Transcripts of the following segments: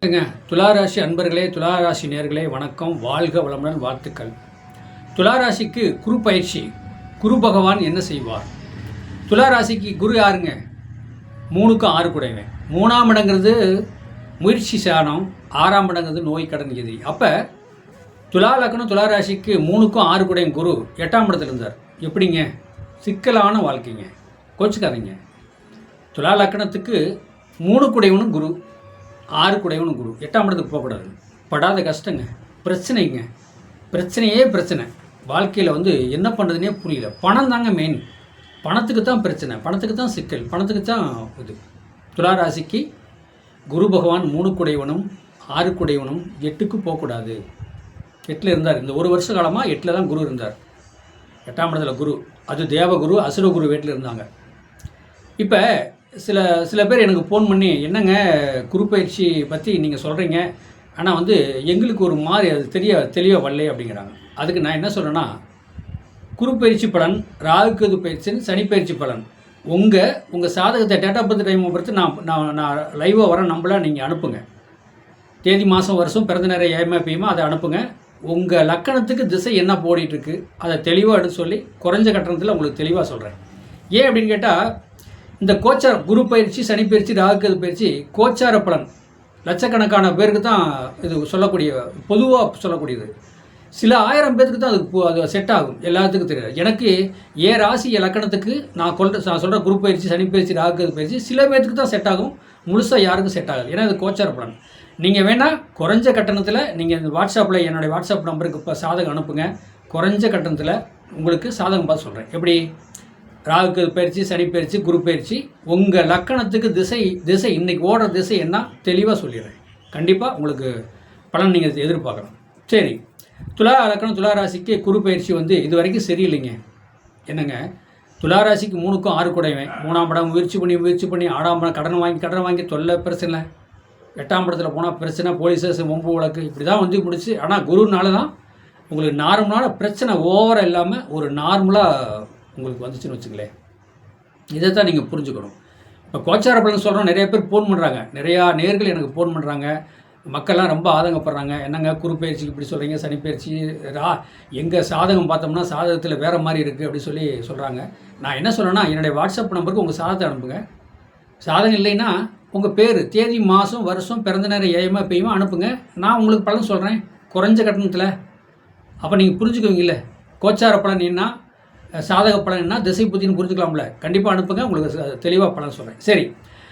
துளாராசி அன்பர்களே, துளாராசி நேர்களே, வணக்கம். வாழ்க வளமுடன், வாழ்த்துக்கள். துளாராசிக்கு குரு பயிற்சி. குரு பகவான் என்ன செய்வார்? துளாராசிக்கு குரு யாருங்க? 3க்கு 6 கூடையவன். 3ஆம் இடங்கிறது முயற்சி சாணம், 6ஆம் இடங்கிறது நோய் கடன் எதிரி. அப்போ துலா லக்னம் துளாராசிக்கு 3க்கும் 6 கூடையும் குரு 8ஆம் இடத்துல இருந்தார். எப்படிங்க? சிக்கலான வாழ்க்கைங்க, கோச்சுக்காதீங்க. துலா லக்னத்துக்கு 3 கூடையவனும் குரு, 6 கூடையவனும் குரு, 8ஆம் இடத்துக்கு போகக்கூடாது. படாத கஷ்டங்க, பிரச்சனைங்க, பிரச்சனையே பிரச்சனை. வாழ்க்கையில் என்ன பண்ணுறதுனே புரியல. பணம் தாங்க மெயின். பணத்துக்கு தான் பிரச்சனை, பணத்துக்கு தான் சிக்கல், பணத்துக்கு தான் இது. துளாராசிக்கு குரு பகவான் 3 கூடையவனும் 6 கூடையவனும் 8க்கு போகக்கூடாது. 8ல் இருந்தார். இந்த 1 வருஷ காலமாக 8ல் தான் குரு இருந்தார். 8ஆம் இடத்துல குரு, அது தேவகுரு, அசுரகுரு வீட்டில் இருந்தாங்க. இப்போ சில பேர் எனக்கு ஃபோன் பண்ணி, என்னங்க குரு பயிற்சி பற்றி நீங்கள் சொல்கிறீங்க, ஆனால் எங்களுக்கு ஒரு மாதிரி அது தெளிவாக வரல அப்படிங்கிறாங்க. அதுக்கு நான் என்ன சொல்கிறேன்னா, குரு பயிற்சி பலன், ராகு கேது பயிற்சி, சனி பயிற்சி பலன், உங்கள் சாதகத்தை டேட்டா பர்த் டைமை பொறுத்து நான் லைவாக வர நம்பலாம். நீங்கள் அனுப்புங்க. தேதி, மாதம், வருஷம், பிறந்த நேரம் ஏமா அதை அனுப்புங்க. உங்கள் லக்கணத்துக்கு திசை என்ன போடிட்டுருக்கு அதை தெளிவாக எடுத்து சொல்லி குறைஞ்ச கட்டணத்தில் உங்களுக்கு தெளிவாக சொல்கிறேன். ஏன் அப்படின்னு கேட்டால், இந்த கோச்சார குரு பயிற்சி, சனி பயிற்சி, ராகுகேது பயிற்சி கோச்சார பலன் லட்சக்கணக்கான பேருக்கு தான் இது பொதுவாக சொல்லக்கூடியது. சில 1000 பேருக்கு தான் அது செட் ஆகும். எல்லாத்துக்கும் தெரியாது. எனக்கு ராசி லக்கணத்துக்கு நான் சொல்கிற குரு பயிற்சி, சனி பயிற்சி, ராகுகேது பயிற்சி சில பேருக்கு தான் செட் ஆகும். முழுசாக யாருக்கும் செட் ஆகாது. ஏன்னா இது கோச்சார பலன். நீங்கள் வேணால் குறைஞ்ச கட்டணத்தில் நீங்கள் இந்த வாட்ஸ்அப்பில் என்னுடைய வாட்ஸ்அப் நம்பருக்கு இப்போ சாதகம் அனுப்புங்க. குறைஞ்ச கட்டணத்தில் உங்களுக்கு சாதகம் பார்த்து சொல்கிறேன். எப்படி ராகு பயிற்சி, சனி பயிற்சி, குரு பயிற்சி, உங்கள் லக்கணத்துக்கு திசை இன்றைக்கி ஓடுற திசை என்ன தெளிவாக சொல்லிடுறேன். கண்டிப்பாக உங்களுக்கு பலன் நீங்கள் எதிர்பார்க்கலாம். சரி, துலா லக்கணம் துளாராசிக்கு குரு பயிற்சி இது வரைக்கும் சரியில்லைங்க. என்னங்க, துளாராசிக்கு 3க்கும் 6 கூடையவன். 3ஆம் இடம் முயற்சி பண்ணி 6ஆம் இடம் கடன் வாங்கி தொல்லை பிரச்சனை. 8ஆம் இடத்துல போனால் பிரச்சனை, போலீஸஸ், வம்பு வழக்கு, இப்படி தான் முடிச்சு. ஆனால் குருனால தான் உங்களுக்கு நார்மலான பிரச்சனை ஓவராக இல்லாமல் ஒரு நார்மலாக உங்களுக்கு வந்துச்சுன்னு வச்சுங்களேன். இதை தான் நீங்கள் புரிஞ்சுக்கணும். இப்போ கோச்சார பலன் சொல்கிறோம். நிறைய பேர் ஃபோன் பண்ணுறாங்க, நிறையா நேர்கள் எனக்கு ஃபோன் பண்ணுறாங்க. மக்கள்லாம் ரொம்ப ஆதங்கப்படுறாங்க. என்னங்க குரு பயிற்சிக்கு இப்படி சொல்கிறீங்க, சனி பயிற்சி எங்கள் சாதகம் பார்த்தோம்னா சாதகத்தில் வேறு மாதிரி இருக்குது அப்படி சொல்கிறாங்க. நான் என்ன சொல்கிறேன்னா, என்னுடைய வாட்ஸ்அப் நம்பருக்கு உங்கள் சாதகத்தை அனுப்புங்க. சாதகம் இல்லைன்னா உங்கள் பேர், தேதி, மாதம், வருஷம், பிறந்த நேரம் ஏமா பெய்யுமா அனுப்புங்க. நான் உங்களுக்கு பலன் சொல்கிறேன் குறைஞ்ச கட்டணத்தில். அப்போ நீங்கள் புரிஞ்சுக்குவீங்கல்ல, கோச்சார பலன் என்ன, சாதக பலன் என்ன, திசை புத்தின்னு புரிஞ்சுக்கலாம்ல. கண்டிப்பாக அனுப்புங்க, உங்களுக்கு தெளிவாக பலன் சொல்கிறேன். சரி,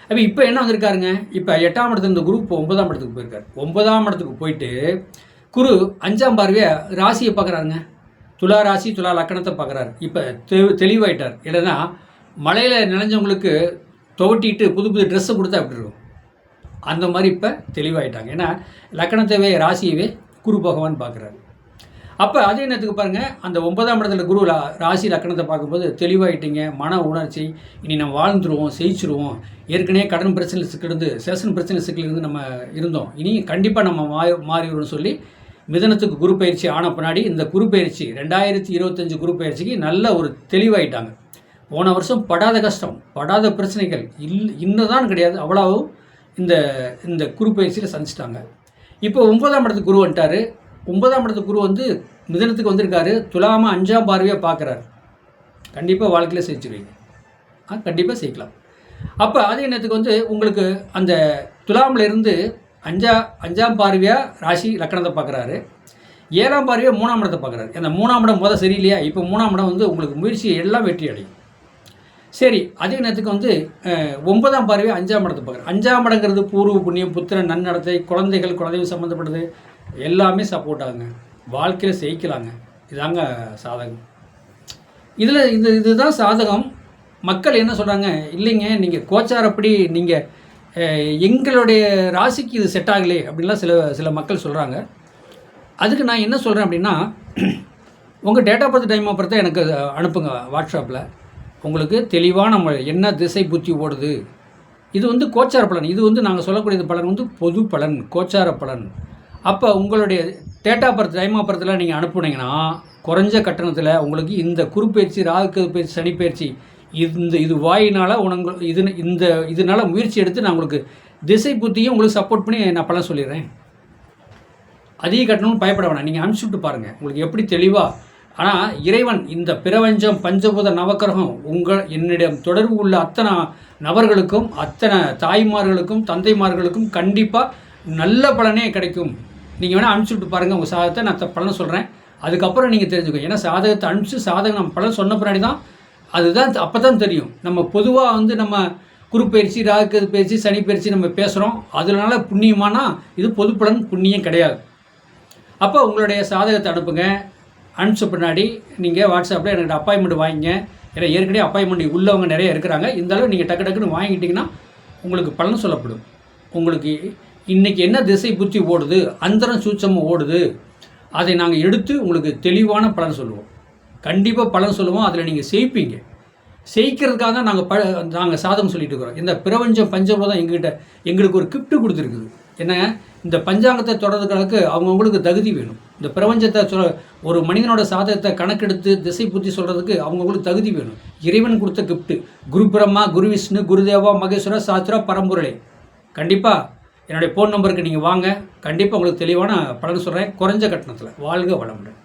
அப்போ இப்போ என்ன வந்திருக்காருங்க? இப்போ 8ஆம் இடத்துல இந்த குரு இப்போ 9ஆம் இடத்துக்கு போயிருக்காரு. 9ஆம் இடத்துக்கு போயிட்டு குரு 5ஆம் பார்வையாக ராசியை பார்க்குறாருங்க. துலா ராசி, துலா லக்கணத்தை பார்க்குறாரு. இப்போ தெளிவாயிட்டார். இல்லைன்னா மலையில் நினைஞ்சவங்களுக்கு துவட்டிட்டு புது ட்ரெஸ்ஸை கொடுத்தா எப்படி இருக்கும், அந்த மாதிரி இப்போ தெளிவாயிட்டாங்க. ஏன்னா லக்கணத்தைவே ராசியவே குரு பகவான் பார்க்குறாரு. அப்போ அதே நேரத்துக்கு பாருங்கள், அந்த 9ஆம் இடத்துல குரு ராசி லக்கணத்தை பார்க்கும்போது தெளிவாயிட்டீங்க. மன உணர்ச்சி, இனி நம்ம வாழ்ந்துருவோம், ஜெயிச்சிருவோம். ஏற்கனவே கடன் பிரச்சனை சிக்கிலிருந்து, சேஷன் பிரச்சனை சிக்கிலிருந்து நம்ம இருந்தோம். இனி கண்டிப்பாக நம்ம மாறிடும்னு சொல்லி மிதனத்துக்கு குரு பயிற்சி ஆன பின்னாடி இந்த குரு பயிற்சி 2025 குரு பயிற்சிக்கு நல்ல ஒரு தெளிவாயிட்டாங்க. போன வருஷம் படாத கஷ்டம், படாத பிரச்சனைகள் இன்னதான் கிடையாது, அவ்வளவு இந்த குரு பயிற்சியில் சந்திச்சிட்டாங்க. இப்போ 9ஆம் இடத்துக்கு குரு வந்துட்டார். 9ஆம் இடத்துக்கு குரு மிதனத்துக்கு வந்திருக்காரு. துலாம 5ஆம் பார்வையாக பார்க்குறாரு. கண்டிப்பாக வாழ்க்கையில் ஜெயிச்சிருவீங்க. கண்டிப்பாக ஜெயிக்கலாம். அப்போ அதே நேரத்துக்கு உங்களுக்கு அந்த துலாமில் இருந்து 5ஆம் பார்வையாக ராசி லக்கணத்தை பார்க்குறாரு. 7ஆம் பார்வையாக 3ஆம் இடத்தை பார்க்குறாரு. அந்த 3ஆம் இடம் சரியில்லையா? இப்போ 3ஆம் இடம் உங்களுக்கு முயற்சி எல்லாம் வெற்றி அடையும். சரி, அதே நேரத்துக்கு 9ஆம் பார்வையாக 5ஆம் இடத்தை பார்க்குறாரு. 5ஆம் இடங்கிறது பூர்வ புண்ணியம், புத்திரன், நன்னடத்தை, குழந்தைகள் சம்மந்தப்பட்டது எல்லாமே சப்போர்ட் ஆகுங்க. வாழ்க்கையில் ஜெயிக்கலாங்க. இதாங்க சாதகம். இதுதான் சாதகம். மக்கள் என்ன சொல்கிறாங்க, இல்லைங்க நீங்கள் கோச்சாரப்படி நீங்கள் எங்களுடைய ராசிக்கு இது செட் ஆகலே அப்படின்லாம் சில மக்கள் சொல்கிறாங்க. அதுக்கு நான் என்ன சொல்கிறேன் அப்படின்னா, உங்கள் டேட்டா பர்த் டைமை பொறுத்த எனக்கு அனுப்புங்க வாட்ஸ்அப்பில். உங்களுக்கு தெளிவான என்ன திசை புத்தி ஓடுது. இது கோச்சார பலன். இது நாங்கள் சொல்லக்கூடிய பலன் பொது பலன், கோச்சார பலன். அப்போ உங்களுடைய டேட்டா பர்த் டைமா பர்த்தில் நீங்கள் அனுப்புனீங்கன்னா குறைஞ்ச கட்டணத்தில் உங்களுக்கு இந்த குரு பயிற்சி, ராகு பயிற்சி, சனி பயிற்சி இது வாயினால் இதனால் முயற்சி எடுத்து நான் உங்களுக்கு திசை புத்தியும் உங்களுக்கு சப்போர்ட் பண்ணி நான் பலன் சொல்லிடுறேன். அதிக கட்டணும்னு பயப்பட வேணாம். நீங்கள் அனுப்பிச்சி விட்டு பாருங்கள், உங்களுக்கு எப்படி தெளிவாக. ஆனால் இறைவன் இந்த பிரபஞ்சம் பஞ்சபூத நவக்கிரகம் என்னிடம் தொடர்பு உள்ள அத்தனை நபர்களுக்கும், அத்தனை தாய்மார்களுக்கும் தந்தைமார்களுக்கும் கண்டிப்பாக நல்ல பலனே கிடைக்கும். நீங்கள் வேணால் அனுப்பிச்சி விட்டு பாருங்கள், உங்கள் சாதகத்தை நான் பலன் சொல்கிறேன். அதுக்கப்புறம் நீங்கள் தெரிஞ்சுக்கோ. ஏன்னா சாதகத்தை அனுப்பிச்சு சாதகம் நம்ம பலன் சொன்ன பின்னாடி தான் அதுதான் அப்போ தான் தெரியும். நம்ம பொதுவாக நம்ம குரு பயிற்சி, ராகு பயிற்சி, சனி பயிற்சி நம்ம பேசுகிறோம். அதனால புண்ணியமானா இது பொது பலன் புண்ணியம் கிடையாது. அப்போ உங்களுடைய சாதகத்தை அனுப்புங்க. அனுப்பிச்ச பின்னாடி நீங்கள் வாட்ஸ்அப்பில் எனக்கு அப்பாயின்மெண்ட் வாங்கிங்க. ஏன்னா ஏற்கனவே அப்பாயின்மெண்ட் உள்ளவங்க நிறைய இருக்கிறாங்க. இருந்தாலும் நீங்கள் டக்குன்னு வாங்கிட்டிங்கன்னா உங்களுக்கு பலன் சொல்லப்படும். உங்களுக்கு இன்றைக்கி என்ன திசை புத்தி ஓடுது, அந்தரம் சூட்சமாக ஓடுது, அதை நாங்கள் எடுத்து உங்களுக்கு தெளிவான பலன் சொல்லுவோம். கண்டிப்பாக பலன் சொல்லுவோம். அதில் நீங்கள் செய்ப்பீங்க. செய்கிறதுக்காக தான் நாங்கள் சாதகம் சொல்லிட்டு இருக்கிறோம். இந்த பிரபஞ்சம் பஞ்சபூதம் எங்களுக்கு ஒரு கிஃப்ட் கொடுத்துருக்குது. என்ன, இந்த பஞ்சாங்கத்தை தொடர்றதுக்கு அவங்கவுங்களுக்கு தகுதி வேணும். இந்த பிரபஞ்சத்தை ஒரு மனிதனோட சாதகத்தை கணக்கெடுத்து திசை புத்தி சொல்கிறதுக்கு அவங்கவுங்களுக்கு தகுதி வேணும். இறைவன் கொடுத்த கிஃப்ட்டு. குரு பிரம்மா, குரு விஷ்ணு, குருதேவா, மகேஸ்வரா, சாஸ்திரா, பரம்பொருளே. கண்டிப்பாக என்னுடைய ஃபோன் நம்பருக்கு நீங்கள் வாங்க. கண்டிப்பாக உங்களுக்கு தெளிவான பலன் சொல்கிறேன், குறைஞ்ச கட்டணத்தில். வாழ்க வளமுடன்.